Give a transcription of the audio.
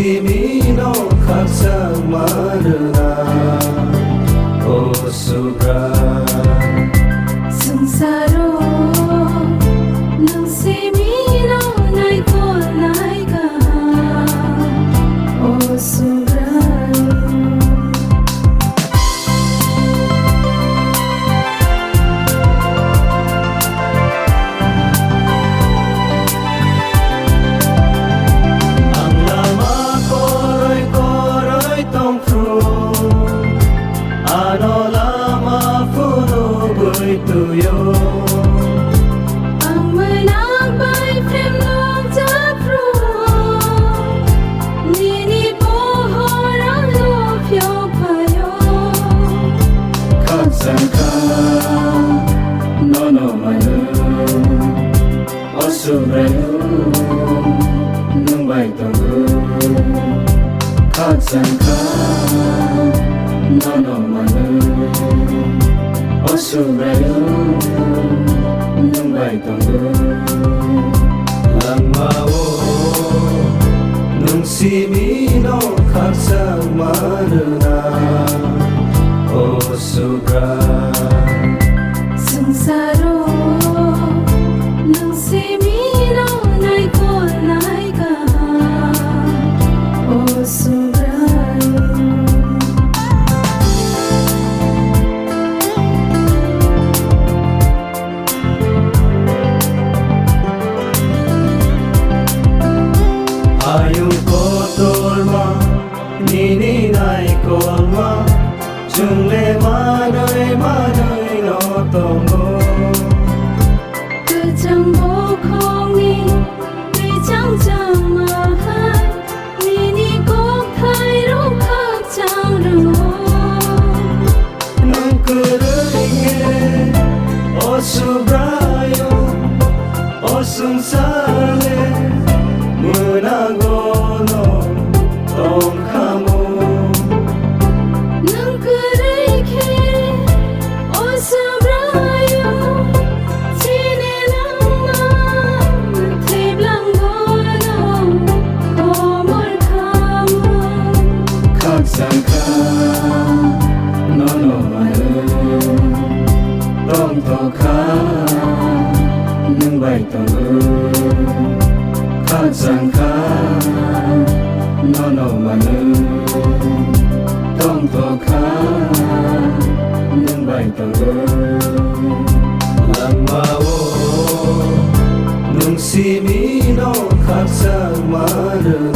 simino kaksak marna oh subra Sengsaro nang simino nai ko nai ka oh subra tuyo ang manakbay frem long tapro nini pohorang lopyo payo katsangka nono manu osubrayo nung bay tanggu katsangka nono manu osubrayo nung bay tanggu langmao nung simino kaksak marna osubra Sengsaro nang simino nai ko nai ka oh subra ayung kotorma nini nai kolma jungle manoi manoi no tongo 그장 보콩이 위장 장마한 니니 꼭타이로 각장로 nung kuruike osubrayo osungsale munagono tongkamo 능 그르게 오스브라요 지내는 나 태블랑고노 고물카모 kaksanka nono manu tongtoka nung bay tanggu kaksanka nono manu tongtoka nung bay tanggu langmao nung simino kaksak marna